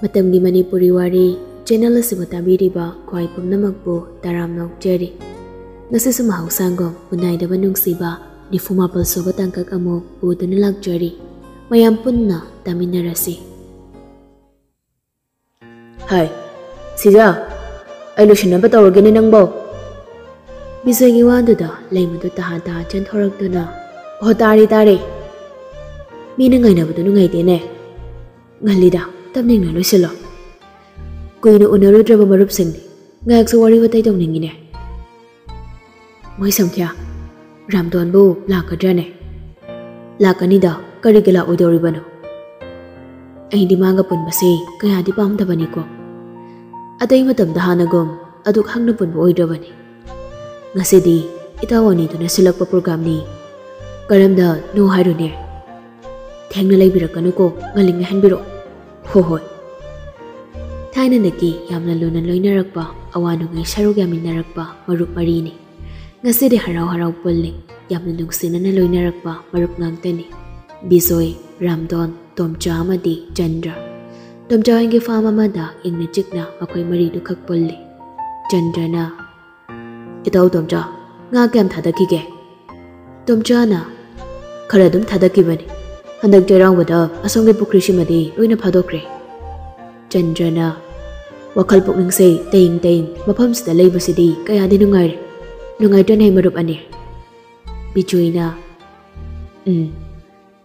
Matamgi Manipuri Wari channel asibu tabiriba khwai pumnamakbu taram nokjeri. Ngasisu mahausangom Mutnaidaba Nungshiba nifumapal soba tangkak amok buduna lagjari. Mayam punna taminarasi. Hai, Siza, ay lusyon na ba tawagin ni Nangbo? Bisoy giwaduda laymadu taha-taha chan thorakduna. Oh, tari. Mina ngay na budo ngay dine. Ngalida, tamning na lusilo. Kuy na unarudra ba marupsing ni. Ngayak sa wari watay tong ningine. Moy samkya, ramdon bo lakadra ne. Lakanida, karigala udori bano. Ay hindi mangapun basi, kaya di pa amtabani ko. Atay matamdahan agom, aduk hang napun bo oidravani. Ngasidi, itawa nito na silak pa program ni. Karamda no haro ne. Theng na laybirakanu ko, ngaling na hanbiro. Hohoy. Thayna naki yamna lunan loinarakpa, awano ngay sarug yamin narakpa, marup marini. Ngasidi haraw-haraw pulling, yamna nungsina na loinarakpa, marup ngangtani. Bisoy, Ramdon, Tomcha amadi, Chandra. Tomcha hingi fama mada ing na chikna makoy marido kakpulli. Chandra na. Itaw Tomcha, nga kem thadakige. Tomcha na. Karadum thadakibani. Handag jayrang wada asongge pukrishi madi loina phadokre. Chandra na. Wakal pukning say taying mapam sida laybasidi kaya di nungayre. Nungayre na marup ani. Bijoy na.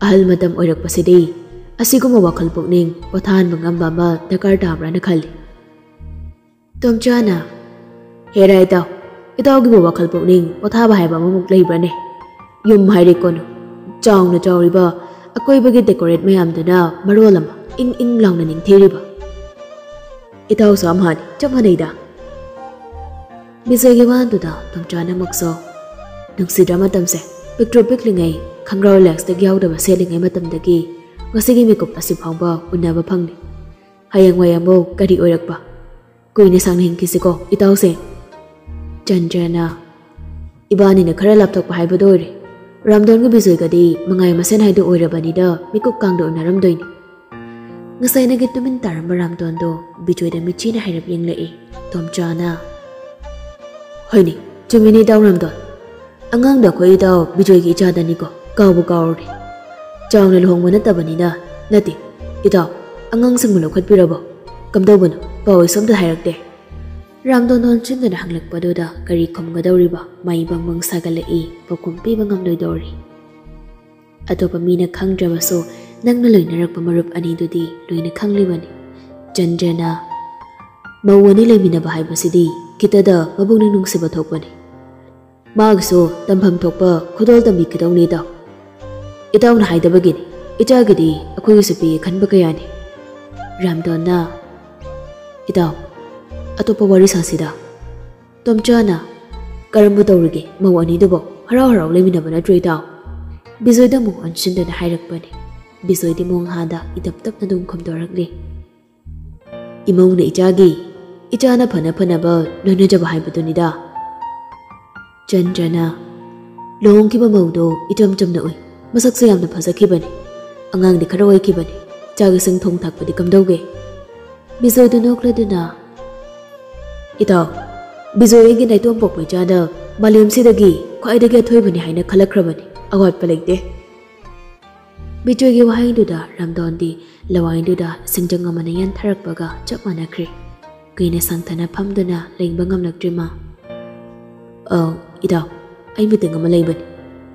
Ahal madam oirak pasidi. Asigo mawakal pukning pothan mangamba ma dakar dabra na khali. Tomcha na. Hera itaw. Itaw gi mawakal pukning pothaba haiba mamuk layba ne. Yum haire kono. Chawna chawriba akoy bagi decorate mayam dana marolama ing lang na ningthiriba. Itaw samhani chamhanida. Bisoy giwaduda Tomcha na makso. Nungsidra matamse picture piklingay khangraw relax da gyawdaba selingay matamdagi ngasigi makeup asipangba unaba phangni. Hayang wayamo kari oirakpa. Kuini sang hingkisi ko itaw se. Chandra na. Ibani na khara laptop pa haiba dore. Ramdon ga bisoy gadi mangay masen haido oirabanida makeup kangdo unaramdoini. Ngasay na gitumin taramba Ramdon do bijoy da michi na hairap yung lai. Tomcha na. Hoyni, chumini daw Ramdon. Angang da ko itaw bijoy ki ichada ni ko. Kawbu kawri. Chawng na luhong manatabani na. Nati, itaw, angang sang mulukhat pirabo. Kamdaw ba no? Paway som da hairakte. Ramdon don chinda na hanglakpa do da kari komga daw riba. Maibang mang sagalai pakumpi bang amdoy dori. Ato pa mina kang drama so nang naloy narakpa marup ani do di loy na kang libani. Chandra na. Mawani lay minabahay ba si di. Kita da mabung na Nungshiba thokpa ni. Magso tampham thokpa khudol tambi kitaw ni itaw. Itaw na haidabagi ni. Ichagadi akoy usapi khanba kaya ni. Ramdon na. Itaw, atopa wari sasida. Tomcha na. Karambo tawrige mawani dabo haraw-haraw lay minaba na dre itaw. Bisoy da mong anshinda na hairakpa ni. Bisoy di mong hada itap-tap na dungkom dorakli. Imaw na ichagi. Icha na pana-pana ba loy na jaba haibado nida. Chandra na. Lohong kiba mawdo icham-cham na uy. Masak sayam na pasakiba ni. Angang di karaway kiba ni. Chagasang thong takpa di kamdawge. Bisoy do nokla do na. Itaw, bisoy egin ay tuwang pokpay chada. Malim sidagi ko ay dagi atoy ba ni hay na kalakraba ni. Awat paligde. Bijoy gi wahay do da Ramdon di lawayin do da singjang nga manayan tarak baga chap manakri. Kaya sangtana pamdo na laying bangam nagdrima. Itaw, ay miting nga malayban.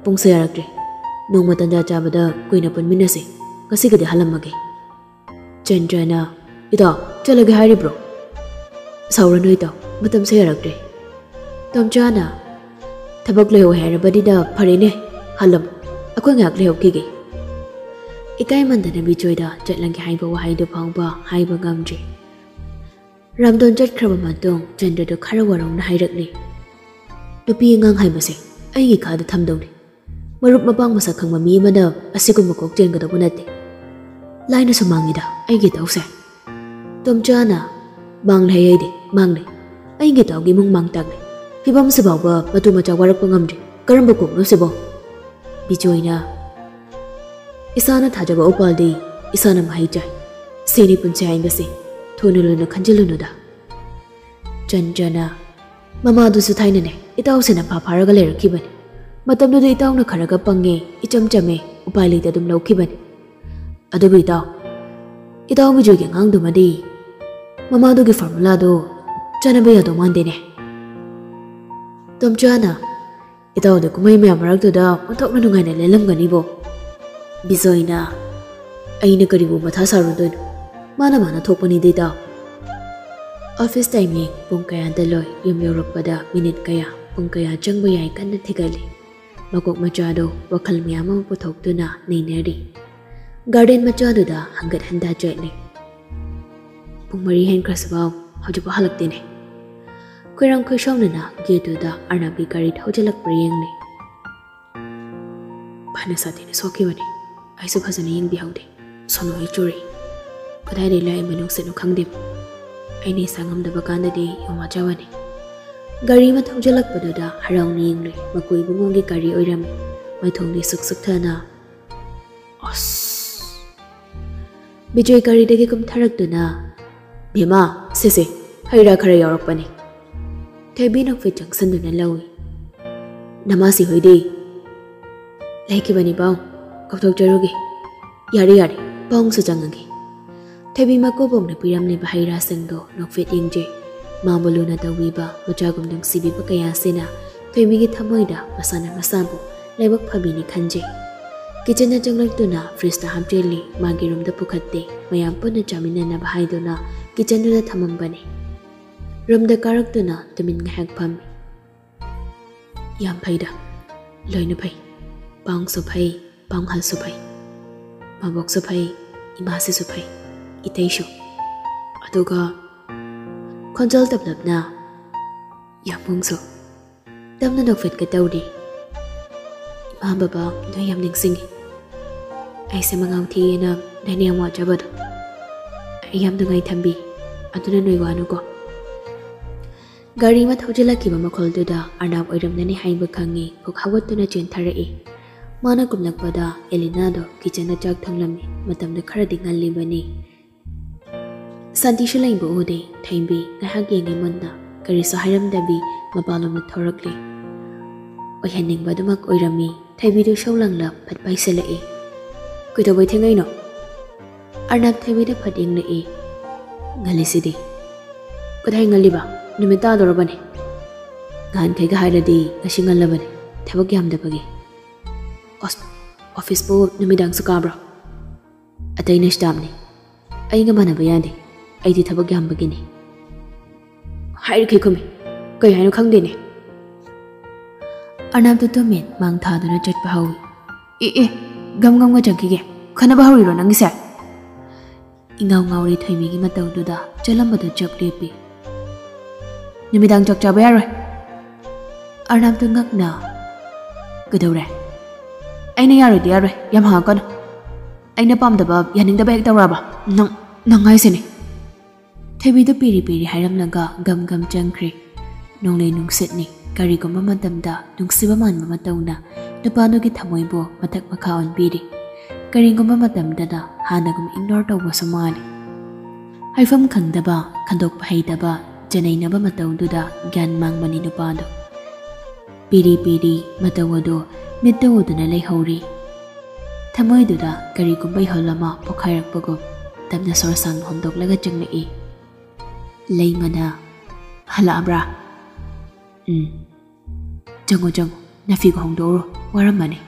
Pong sayarakdre. Nung matanda chabada kuy na panminasi. Kasi gadi halam magay. Chandra na. Itaw, chalagi hari bro. Saura no itaw, matam sayarakdre. Tomcha na. Tabag layo hera ba di da parine. Halam, ako ngak layo kigi. Ikay manda na bijoy da jatlang ki haiba wahay do pang ba haiba ngamdre. Ramdon jat kraba matong Chandra do karawarong na hairakli. Nupi ngang haibase, ay ikada thamdaw ni. Marup mapang masakang mami mana asigong makok jen gadaw nati. Lai na sumangida, ay gitaw se. Tomcha na. Mang lahayay di, mang ni. Ay gitaw gimong mangtag ni. Hibam sabaw ba matumacha warak pangamdi. Karamba kong no sibaw. Bijoy na. Isa na thajaba upal di, isa na mahayjay. Sini punche haingasi. थोनो लोनो खंजिलुनुदा चंचना ममादुसु थाइनने इताउसेना फाफारगा लेरखिबने मतमदुदु इताउना खरगा पंगे इचम चमे उपाय लेते दुम लौखिबने अदुबु इताउ बिजुगे ngang ममादुगे formula दो चनबे यादो मानदेने तमचाना इताउ दे कुमै म्या मरक्तुदा ओंथोकना नुंगाइना लेलमगनिबो बिजोइना अइना करिबु मथा सारुदोन माना थोकपनि देता ऑफिस टाइमिंग पुंग कया दलोय यम योरकपदा मिनिट कया पुंग कया चंगबो याय कन्ना थिगले मकोक मचादो वखल म्याम पुथोक्तुना नैनरी गार्डन मचादुदा हंगत हंदा चैने पुंग मरी हेन क्रसबाव हजु बहलक्तेने कोइराम खोशौनना गेटुदा अर्नाबी गाड़ी थौजलक प्रियंगने भाने साथीने सोखिबने आइसु फजने यंग बिहाउदे सोनो चुरी कदाय लाई मनुसेनु खंगदे अने सांगमदबा कांददे योमा जावने गाड़ी मा थौजलकपदुदा हराउनी यंगले मकुई बुंगोंगी गाड़ी ओइरामे मैथोंनि सुकसुकथाना अस बिजय गाड़ी दगे कुमथारक्तुना भीमा सेसे हैरा खरा यारकपने थेबी नकफे जंक्शनदुना लौई नमासी होइदे लाइकिबनि बाव कौथोकजरुगे यारे पाउंगसु चंगगे थेबी मकोबोंगना पिरामने बाहिरा सिंगदो नोकफेट यंगजे माबलुना तवीबा मचागुम नुंगसिबिबा कयासेना थेबीगे थमोइदा मसाना मसाबु लेबक फबिनी खंजे किचन चंगलक्तुना फ्रिजदा हामजेली मागी रूमदा पुखत्ते मयाम पुन्ना चामिनना बाहाइदुना किचनदुदा थमंबने रूमदा कारक्तुना Tumin ngahak phami yam phaida loina phai paung su phai paung hal su phai mabok su phai ima se su phai itei shu aduga khonjal tablapna yamung su tamna nok fet ka tawdi ima baba no yam ningsingi ai se mangaw thi na daniya ma jabad ai yam dungai thambi aduna noi wanu ko गाड़ी में थौजलकिबा मखोलदुदा अर्नाब ओइरमननि हाइबा खंगी पुक हवतुना चेंथारए माना कुमलकपदा एलिनादो किचनदा चाक थंगलमि मतमदा खरदि ngaliबनि शांतिसु लाइबो ओदे थैंबी ngahak yengi monna kariso hairamdabi mapalomna thorakle oihanningbadumak oirami thaibidu showlangla phatpaiselae kuitoboi thengaino Arnab थैबिदा फटिंगले ngalisidi kodai ngaliba Nimita दोरबने गान खैगा हाइरदी ngasi ngalabane thebak yamdabagi office पो निमिदांग सुकाब्रा अतैना स्टाफने अइगा मानबा यादे अइदि थबक yambagini higher खैखुमे कै हाइनो खंगदेने अर्नाब तो मेन मांग थादुना चटपा हावी ए गम गा जंखिगे खनबा हाविरो नंगिसे इंगाव ngawri थैमिगी मतौदुदा चलमबदु चक लेपि निमिदांग चक चाबा यारोय अर्नाब तो ngakna कदौरे अइना यारोय यारोय याम हाकन अइना पामदबा यानिंगदबा हेक तौराबा नंग हाइसेने थैबिदो पिरि पिरि हाइरमलगा गम गम चंख्रे नोंले नुंगसितनि करिगुम्बा मतमदा नुंगसिबा मानबा मतौना नुपादोगी थमोइबो मथक मखा ओनबिरि करिगुम्बा मतमदना हानगुम इग्नोर तौबा समाने हाइफम खंगदबा खंदोकपा हैदबा जनाइनबा मतौदुदा ज्ञान मांगबनि नुपादो पिरि पिरि मतौदो मित्तौदुना लेहौरि थमोइदुदा करिगुम्बा हलमा पोखाइरकपगो तमना सोरसांग होंदोकलगा चंगलई लेमना हलाब्रा चंगो चंगो नफिगो होंदोरो वारमने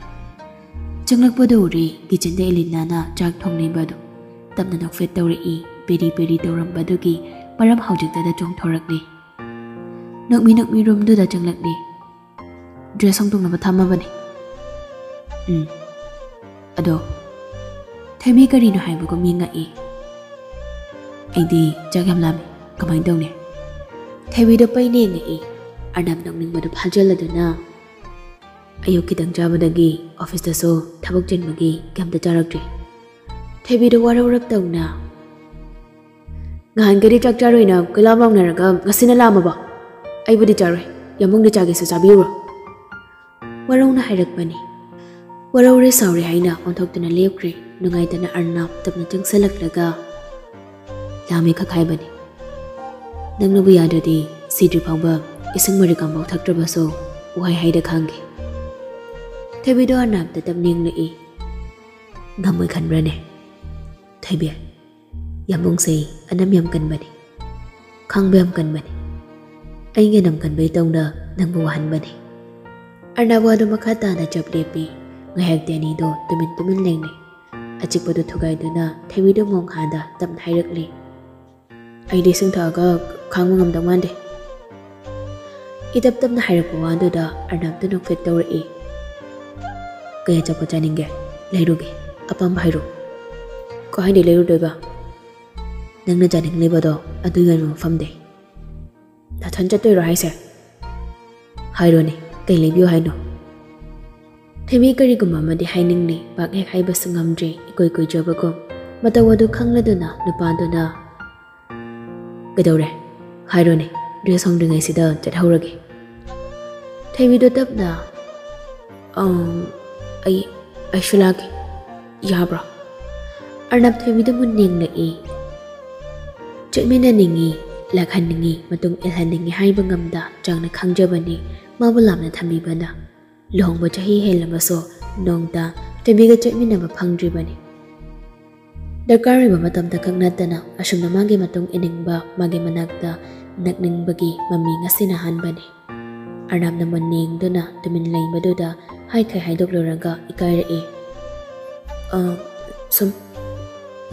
चंगलकपदोरी किचन दे एलिनाना चाक थोंगनेबदो तमना नोफेट तौरई पेरी पेरी तौरमबदुगी मरम हौजिकदा चोंथोरकली नकमी रूमदुदा चंगलकली ड्रेस होंदोंगनबा थमबने अदो थैमी करिनो हाइबगो मिंगाई अइदी जागम लामे कमाइन दौने थैबीदो पैने ngei अर्नाब नंगनिंगबदो फाजलदुना अयुक किदंग जाबदगी ऑफिस दसो थबक जिनबगी gamda चारक्ट्री थैबीदो वारवरक तौना गान गरी चक चारोइना कलाम लांगनरगा ngasina lamaba अइबुदि चारोय यमुंगदि चागेसु चाबिरो वरौना हाइरकबनी वरौरे साउरे हाइना ओंथोक्तुना लेपक्रे नुंगाइदना अर्नाब तबना चंगसलकलगा ꯂꯥꯝꯃꯤ ꯈꯛ ꯍꯥꯏꯕꯅꯤ ꯅꯪꯅꯕꯨ ꯌꯥꯗ꯭ꯔꯗꯤ ꯁꯤꯗ꯭ꯔꯤ ꯐꯥꯎꯕ ꯏꯁꯤꯡ ꯃꯔꯤꯛ ꯑꯃꯐꯥꯎ ꯊꯛꯇ꯭ꯔꯕꯁꯨ ꯎꯍꯩ ꯍꯩꯗ ꯈꯥꯡꯒꯦ ꯊꯣꯏꯕꯤꯗꯣ ꯑꯔꯅꯥꯞꯇ ꯇꯞꯅ ꯌꯦꯡꯂꯛꯏ ꯉꯝꯃꯣꯏ ꯈꯟꯕ꯭ꯔꯅꯦ ꯊꯣꯏꯕꯤ ꯌꯥꯝꯕꯨꯡꯁꯦ ꯑꯅꯝ ꯌꯥꯝ ꯀꯟꯕꯅꯤ ꯈꯥꯡꯕ ꯌꯥꯝ ꯀꯟꯕꯅꯤ ꯑꯩꯒꯤ ꯑꯅꯝ ꯀꯟꯕꯩ ꯇꯧꯅ ꯅꯪꯕꯨ ꯋꯥꯍꯟꯕꯅꯤ ꯑꯔꯅꯥꯞ ꯋꯥꯗꯨ ꯃꯈꯥ ꯇꯥꯅ ꯆꯞ ꯂꯦꯞꯄꯤ ꯉꯥꯏꯍꯥꯛꯇꯤ ꯑꯅꯤꯗꯣ ꯇꯨꯃꯤꯟ ꯂꯩꯅꯩ ꯑꯆꯤꯛꯄꯗꯨ ꯊꯨꯒꯥꯏꯗꯨꯅ ꯊꯣꯏꯕꯤꯗꯣ ꯃꯣꯡꯈꯥꯗ ꯇꯞꯅ ꯍꯥꯏꯔꯛꯂꯤ ꯑꯩꯗꯤ ꯏꯁꯤꯡ ꯊꯛꯑꯒ ꯈꯥꯡꯕ ꯉꯝꯗꯧ ꯃꯥꯟꯗꯦ ꯏꯇꯞ ꯇꯞꯅ ꯍꯥꯏꯔꯛꯄ ꯋꯥꯗꯨꯗ ꯑꯔꯅꯥꯞꯇ ꯅꯣꯛꯐꯦꯠ ꯇꯧꯔꯛꯏ ꯀꯩ ꯑꯆꯥꯄꯣꯠ ꯆꯥꯅꯤꯡꯒꯦ ꯂꯩꯔꯨꯒꯦ ꯑꯄꯥꯝꯕ ꯍꯥꯏꯔꯣ ꯀꯥꯏꯗꯩ ꯂꯩꯔꯨꯗꯣꯏꯕ ꯅꯪꯅ ꯆꯥꯅꯤꯡꯂꯤꯕꯗꯣ ꯑꯗꯨ ꯌꯣꯟꯕ ꯃꯐꯝꯗꯩ ꯅꯊꯟ ꯆꯠꯇꯣꯏꯔꯣ ꯍꯥꯏꯁꯦ ꯍꯥꯏꯔꯣꯅꯦ ꯀꯩ ꯂꯩꯕꯤꯌꯨ ꯍꯥꯏꯅꯣ ꯊꯣꯏꯕꯤ ꯀꯔꯤꯒꯨꯝꯕ ꯑꯃꯗꯤ ꯍꯥꯏꯅꯤꯡꯂꯤ ꯄꯥꯛ ꯍꯦꯛ ꯍꯥꯏꯕꯁꯨ ꯉꯝꯗ꯭ꯔꯦ ꯏꯀꯣꯏ ꯀꯣꯏꯖꯕꯒꯨꯝ ꯃꯇꯧ ꯑꯗꯨ ꯈꯪꯂꯗꯨꯅ ꯅꯨꯄꯥꯗꯨꯅ ꯀꯩꯗꯧꯔꯦ ꯍꯥꯏꯔꯣꯅꯦ ꯗ꯭ꯔꯦꯁ ꯍꯣꯡꯗ꯭ꯔꯤꯉꯩꯁꯤꯗ ꯆꯠꯍꯧꯔꯒꯦ ꯊꯣꯏꯕꯤꯗꯣ ꯇꯞꯅ ꯑꯩꯁꯨ ꯂꯥꯛꯀꯦ ꯌꯥꯕ꯭ꯔꯣ ꯑꯔꯅꯥꯞ ꯊꯣꯏꯕꯤꯗ ꯃꯨꯟꯅ ꯌꯦꯡꯂꯛꯏ ꯆꯠꯃꯤꯟꯅꯅꯤꯡꯉꯤ ꯂꯥꯛꯍꯟꯅꯤꯡꯉꯤ ꯃꯇꯨꯡ ꯏꯜꯍꯟꯅꯤꯡꯉꯤ ꯍꯥꯏꯕ ꯉꯝꯗ ꯆꯥꯡꯅ ꯈꯪꯖꯕꯅꯤ ꯃꯥꯕꯨ ꯂꯥꯞꯅ ꯊꯝꯕꯤꯕꯅ ꯂꯨꯍꯣꯡꯕ ꯆꯍꯤ ꯍꯦꯜꯂꯕꯁꯨ ꯅꯣꯡꯇ ꯊꯣꯏꯕꯤꯒ ꯆꯠꯃꯤꯟꯅꯕ ꯐꯪꯗ꯭ꯔꯤꯕꯅꯤ ꯗꯔꯀꯥꯔ ꯑꯣꯏꯕ ꯃꯇꯝꯗ ꯈꯛ ꯅꯠꯇꯅ ꯑꯁꯨꯝꯅ ꯃꯥꯒꯤ ꯃꯇꯨꯡ ꯏꯅꯤꯡꯕ ꯃꯥꯒꯤ ꯃꯅꯥꯛꯇ ꯅꯛꯅꯤꯡꯕꯒꯤ ꯃꯃꯤ ꯉꯁꯤꯅ ꯑꯍꯥꯟꯕꯅꯤ ꯑꯔꯅꯥꯞꯅ ꯃꯨꯟꯅ ꯌꯦꯡꯗꯨꯅ ꯇꯨꯃꯤꯟ ꯂꯩꯕꯗꯨꯗ ꯍꯥꯏꯈꯩ ꯍꯥꯏꯗꯣꯛꯂꯨꯔꯒ ꯏꯀꯥꯏꯔꯛꯏ ꯁꯨꯝ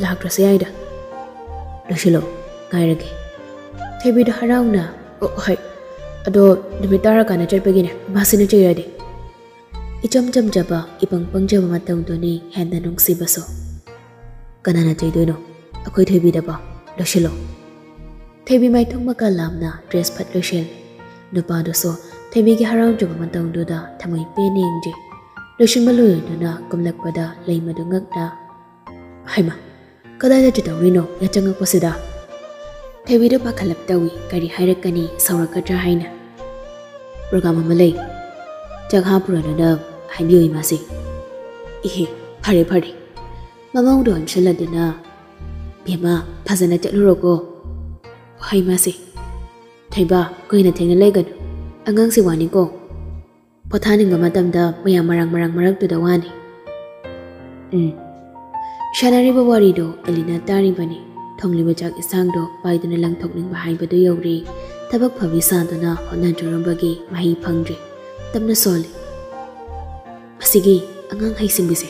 ꯂꯥꯛꯇ꯭ꯔꯁꯨ ꯌꯥꯏꯗ ꯂꯣꯏꯁꯤꯜꯂꯣ ꯉꯥꯏꯔꯒꯦ ꯊꯣꯏꯕꯤꯗꯣ ꯍꯔꯥꯎꯅ ꯍꯣꯏ ꯑꯗꯣ ꯅꯨꯃꯤꯠ ꯇꯥꯔꯀꯥꯟꯗ ꯆꯠꯄꯒꯤꯅꯦ ꯃꯥꯁꯤꯅ ꯆꯩꯔꯗꯤ ꯏꯆꯝ ꯆꯝꯖꯕ ꯏꯄꯪ ꯄꯪꯖꯕ ꯃꯇꯧꯗꯨꯅꯤ ꯍꯦꯟꯅ ꯅꯨꯡꯁꯤꯕꯁꯨ ꯀꯅꯥꯅ ꯆꯩꯗꯣꯏꯅꯣ ꯑꯩꯈꯣꯏ ꯊꯣꯏꯕꯤꯗꯕꯣ ꯂꯣꯏꯁꯤꯜꯂꯣ ꯊꯣꯏꯕꯤ ꯃꯥꯏꯊꯣꯡ ꯃꯀꯥ ꯂꯥꯝꯅ ꯗ꯭ꯔꯦꯁ ꯐꯠ ꯂꯣꯏꯁꯤꯜꯂꯤ ꯅꯨꯄꯥꯗꯨꯁꯨ ꯊꯣꯏꯕꯤꯒꯤ ꯍꯔꯥꯎꯖꯕ ꯃꯇꯧꯗꯨꯗ ꯊꯃꯣꯏ ꯄꯦꯟꯅ ꯌꯦꯡꯖꯩ ꯂꯣꯏꯁꯤꯟꯕ ꯂꯣꯏꯔꯗꯨꯅ ꯀꯨꯝꯂꯛꯄꯗ ꯂꯩ ꯃꯗꯨ ꯉꯛꯅ ꯍꯩꯃꯥ ꯀꯗꯥꯏꯗ ꯆꯠꯇꯧꯔꯤꯅꯣ ꯌꯥꯆꯪꯉꯛꯄꯁꯤꯗ ꯊꯣꯏꯕꯤꯗꯣ ꯄꯥꯈꯠꯂꯞ ꯇꯧꯏ ꯀꯔꯤ ꯍꯥꯏꯔꯛꯀꯅꯤ ꯁꯥꯎꯔꯛꯀꯗ꯭ꯔꯥ ꯍꯥꯏꯅ ꯄ꯭ꯔꯣꯒ꯭ꯔꯥꯝ ꯑꯃ ꯂꯩ ꯆꯥꯛ ꯍꯥꯞꯄꯨꯔꯅꯨꯅ ꯍꯥꯏꯕꯤꯌꯨ ꯏꯃꯥꯁꯤ ꯏꯍꯦ ꯐꯔꯦ ꯐꯔꯦ ꯃꯃꯧꯗꯣ ꯑꯣꯟꯁꯤꯜꯂꯗꯨꯅ ꯕꯦꯝꯃ ꯐꯖꯅ ꯆꯠꯂꯨꯔꯣꯀꯣ ꯍꯩꯃꯥꯁꯤ ꯊꯣꯏꯕ ꯀꯨꯏꯅ ꯊꯦꯡꯅ ꯂꯩꯒꯅꯨ ꯑꯉꯥꯡꯁꯤ ꯋꯥꯅꯤꯀꯣ ꯄꯣꯊꯥꯅꯤꯡꯕ ꯃꯇꯝꯗ ꯃꯌꯥꯝ ꯃꯔꯥꯡ ꯃꯔꯛꯇꯨꯗ ꯋꯥꯅꯤ ꯁꯥꯟꯅꯔꯤꯕ ꯋꯥꯔꯤꯗꯣ ꯑꯦꯂꯤꯅ ꯇꯥꯔꯤꯕꯅꯤ ꯊꯣꯡꯂꯤꯕ ꯆꯥꯛ ꯏꯟꯁꯥꯡꯗꯣ ꯄꯥꯏꯗꯨꯅ ꯂꯪꯊꯣꯛꯅꯤꯡꯕ ꯍꯥꯏꯕꯗꯨ ꯌꯧꯔꯤ ꯊꯕꯛ ꯐꯕꯤ ꯁꯥꯗꯨꯅ ꯍꯣꯠꯅꯖꯔꯝꯕꯒꯤ ꯃꯍꯩ ꯐꯪꯗ꯭ꯔꯤ ꯇꯞꯅ ꯁꯣꯜꯂꯤ ꯃꯁꯤꯒꯤ ꯑꯉꯥꯡ ꯍꯩꯁꯤꯡꯕꯤꯁꯦ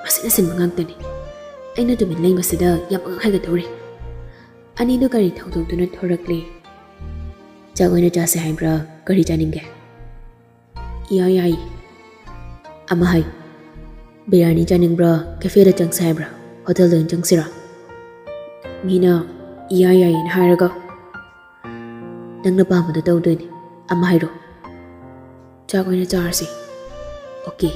ꯃꯁꯤꯅ ꯁꯤꯟꯕ ꯉꯥꯛꯇꯅꯤ ꯑꯩꯅ ꯇꯨꯃꯤꯟ ꯂꯩꯕꯁꯤꯗ ꯌꯥꯝ ꯑꯉꯥꯡ ꯍꯥꯏꯒꯗꯧꯔꯤ ꯑꯅꯤꯗꯨ ꯒꯥꯔꯤ ꯊꯧꯗꯣꯛꯇꯨꯅ ꯊꯣꯔꯛꯂꯤ ꯆꯥꯛ ꯑꯣꯏꯅ ꯆꯥꯁꯦ ꯍꯥꯏꯕ꯭ꯔꯥ ꯀꯔꯤ ꯆꯥꯅꯤꯡꯒꯦ ꯌꯥꯏ ꯑꯃ ꯍꯥꯏ ꯕꯤꯔꯌꯥꯅꯤ ꯆꯥꯅꯤꯡꯕ꯭ꯔꯥ ꯀꯦꯐꯦꯗ ꯆꯪꯁꯦ ꯍꯥꯏꯕ꯭ꯔꯥ ꯍꯣꯇꯦꯜꯗ ꯑꯣꯏꯅ ꯆꯪꯁꯤꯔꯥ ꯃꯤꯅ ꯌꯥꯏꯅ ꯍꯥꯏꯔꯒ ꯅꯪꯅ ꯄꯥꯝꯕꯗꯣ ꯇꯧꯗꯣꯏꯅꯤ ꯑꯃ ꯍꯥꯏꯔꯣ ꯆꯥꯛ ꯑꯣꯏꯅ ꯆꯥꯔꯁꯤ ꯑꯣꯀꯦ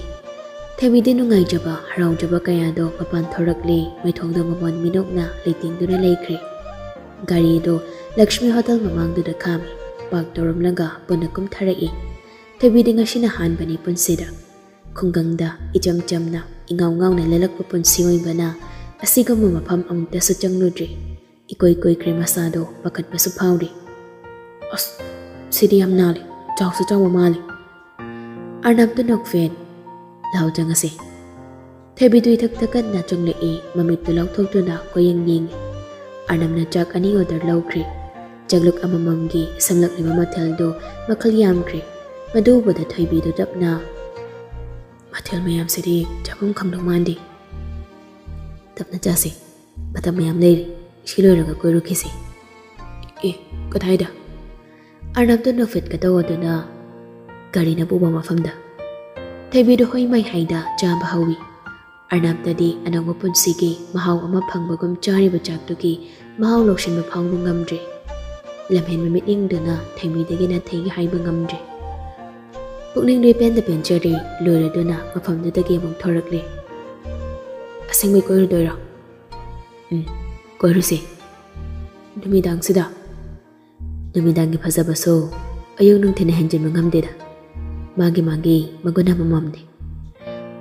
ꯊꯣꯏꯕꯤꯗꯤ ꯅꯨꯡꯉꯥꯏꯖꯕ ꯍꯔꯥꯎꯖꯕ ꯀꯌꯥꯗꯣ ꯃꯄꯥꯟ ꯊꯣꯔꯛꯂꯤ ꯃꯩꯊꯣꯡꯗ ꯃꯃꯣꯟ ꯃꯤꯅꯣꯛꯅ ꯂꯩꯇꯦꯡꯗꯨꯅ ꯂꯩꯈ꯭ꯔꯦ ꯒꯥꯔꯤꯗꯣ ꯂꯛꯁꯃꯤ ꯍꯣꯇꯦꯜ ꯃꯃꯥꯡꯗꯨꯗ ꯈꯥꯝꯃꯤ ꯄꯥꯛ ꯇꯧꯔꯝꯂꯒ ꯄꯨꯟꯅ ꯀꯨꯝꯊꯔꯛꯏ ꯊꯣꯏꯕꯤꯗꯤ ꯉꯁꯤꯅ ꯑꯍꯥꯟꯕꯅꯤ ꯄꯨꯟꯁꯤꯗ ꯈꯨꯡꯒꯪꯗ ꯏꯆꯝ ꯆꯝꯅ ꯏꯉꯥꯎ ꯉꯥꯎꯅ ꯂꯦꯜꯂꯛꯄ ꯄꯨꯟꯁꯤ ꯑꯣꯏꯕꯅ ꯑꯁꯤꯒꯨꯝꯕ ꯃꯐꯝ ꯑꯃꯨꯛꯇꯁꯨ ꯆꯪꯂꯨꯗ꯭ꯔꯤ ꯏꯀꯣꯏ ꯀꯣꯏꯈ꯭ꯔꯦ ꯃꯁꯥꯗꯣ ꯄꯥꯈꯠꯄꯁꯨ ꯐꯥꯎꯔꯤ ꯑꯁ ꯁꯤꯗꯤ ꯌꯥꯝ ꯅꯥꯜꯂꯤ ꯆꯥꯎꯁꯨ ꯆꯥꯎꯕ ꯃꯥꯜꯂꯤ ꯑꯔꯅꯥꯞꯇ ꯅꯣꯛꯐꯦꯠ ꯂꯥꯎ ꯆꯪꯉꯁꯤ ꯊꯣꯏꯕꯤꯗꯨ ꯏꯊꯛꯇ ꯀꯟꯅ ꯆꯪꯂꯛꯏ ꯃꯃꯤꯠꯇꯨ ꯂꯥꯎꯊꯣꯛꯇꯨꯅ ꯀꯣꯌꯦꯡ ꯌꯦꯡꯉꯤ ꯑꯔꯅꯥꯞꯅ ꯆꯥꯛ 2 ꯑꯣꯔꯗꯔ ꯂꯧꯈ꯭ꯔꯦ ꯆꯥꯛꯂꯨꯛ ꯑꯃꯃꯝꯒꯤ ꯁꯝꯂꯛꯂꯤꯕ ꯃꯊꯦꯜꯗꯣ ꯃꯈꯜ ꯌꯥꯝꯈ꯭ꯔꯦ ꯃꯗꯨ ꯎꯕꯗ ꯊꯣꯏꯕꯤꯗꯨ ꯇꯞꯅ ꯃꯊꯦꯜ ꯃꯌꯥꯝꯁꯤꯗꯤ ꯆꯥꯐꯝ ꯈꯪꯗꯧ ꯃꯥꯟꯗꯦ ꯇꯞꯅ ꯆꯥꯁꯤ ꯃꯇꯝ ꯃꯌꯥꯝ ꯂꯩꯔꯤ ꯁꯤ ꯂꯣꯏꯔꯒ ꯀꯣꯏꯔꯨꯈꯤꯁꯤ ꯀꯗꯥꯏꯗ ꯑꯔꯅꯥꯞꯇ ꯅꯣꯛꯐꯦꯠꯀ ꯇꯧꯗꯨꯅ ꯒꯥꯔꯤꯅ ꯄꯨꯕ ꯃꯐꯝꯗ ꯊꯣꯏꯕꯤꯗꯨ ꯍꯣꯏ ꯃꯥꯏꯍꯩꯗ ꯆꯥꯕ ꯍꯧꯏ ꯑꯔꯅꯥꯞꯇꯗꯤ ꯑꯅꯧꯕ ꯄꯨꯟꯁꯤꯒꯤ ꯃꯍꯥꯎ ꯑꯃ ꯐꯪꯕꯒꯨꯝ ꯆꯥꯔꯤꯕ ꯆꯥꯛꯇꯨꯒꯤ ꯃꯍꯥꯎ ꯂꯧꯁꯤꯟꯕ ꯐꯥꯎꯕ ꯉꯝꯗ꯭ꯔꯦ ꯂꯝꯍꯦꯟꯕ ꯃꯤꯠꯌꯦꯡꯗꯨꯅ ꯊꯣꯏꯕꯤꯗꯒꯤ ꯅꯥꯊꯩꯒ ꯍꯥꯏꯕ ꯉꯝꯗ꯭ꯔꯦ ꯄꯨꯛꯅꯤꯡꯗ ꯄꯦꯟꯗ ꯄꯦꯟꯖꯔꯦ ꯂꯣꯏꯔꯗꯨꯅ ꯃꯐꯝꯗꯨꯗꯒꯤ ꯑꯃꯨꯛ ꯊꯣꯔꯛꯂꯦ ꯑꯁꯦꯡꯕꯩ ꯀꯣꯏꯔꯨꯗꯣꯏꯔꯣ ꯀꯣꯏꯔꯨꯁꯤ ꯅꯨꯃꯤꯗꯥꯡꯁꯤꯗ ꯅꯨꯃꯤꯗꯥꯡꯒꯤ ꯐꯖꯕꯁꯨ ꯑꯌꯨꯛ ꯅꯨꯡꯊꯤꯜꯅ ꯍꯦꯟꯖꯤꯟꯕ ꯉꯝꯗꯦꯗ ꯃꯥꯒꯤ ꯃꯒꯨꯟ ꯑꯃꯃꯝꯅꯤ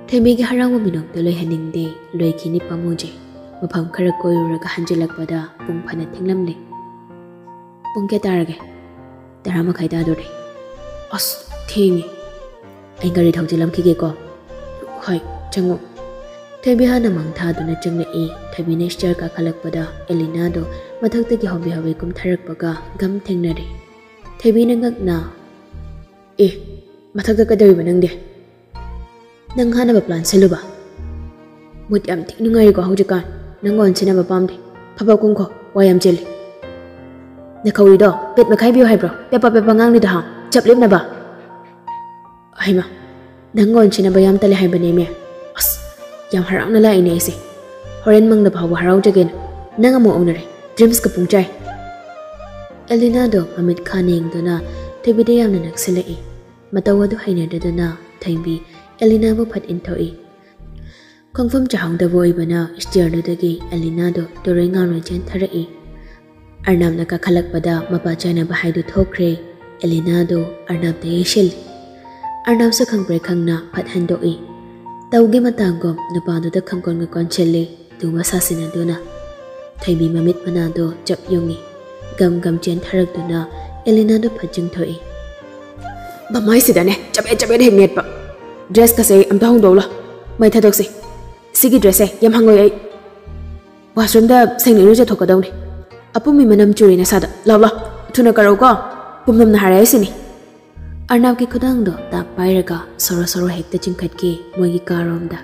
ꯊꯣꯏꯕꯤꯒꯤ ꯍꯔꯥꯎꯕ ꯃꯤꯅꯣꯛꯇ ꯂꯣꯏꯍꯟꯅꯤꯡꯗꯦ ꯂꯣꯏꯈꯤꯅꯤ ꯄꯥꯝꯃꯨꯖꯩ mafam khara koyuraga hanjilakpada pung phana thenglamle. Pung kya tarage? Tara makhai tadore. As thengi. Ai gari thaujilam khige ko. Hoi chango. Thaibi hana mangthaduna changlai. Thaibi ne stair ka khalakpada Elena do mathaktagi hobi hobi kum tharakpaga gam thengnare. Thaibi na ngakna. Mathakta kadariba nangde. Nang hana ba plan seluba. Mut yam tik nungari ko haujikan. Nangon sina ba pamde. Papa kungko wayam jeli. Nakawi do pet makai biyo hai bro. Pepa ngang ni da hang. Chap lip na ba. Ai ma. Nangon sina ba yam tali hai ba ne me. As yam harang na la ine isi. Horen mang na ba harau jagen. Nang amo onare. Dreams ka pungchay. Elena do amit khaning do na Thaibi de yam na naksilai. Matawa do haina da na Thaibi Elena bo phat inthoi. Kongfam chahang da boy bana stair do dagi Elena do dorenga ro chen tharai. Arnab na ka khalak pada mapa chana ba haidu thokre. Elena do Arnab de shil. Arnab sa khang bre khang na phat handoi. Tawge matangom nupa do da khangkon nga kon chelle du masasina do na. Thaibi mamit mana do chap yongi. Gam chen tharak do na Elena do phat jing thoi. Bamai sidane chabe heng net pa. Dress ka say am ta hong do la. Mai thadok si. Sigi dress e yam hangoi ai. Washroom da sengni ru ja thokadong ni. Apumi manam churi na sada. La thuna karo ko. Pumnam na harai sini. Arnab ki khudang do ta pairaga soro hekta chingkhat ki mogi karom da.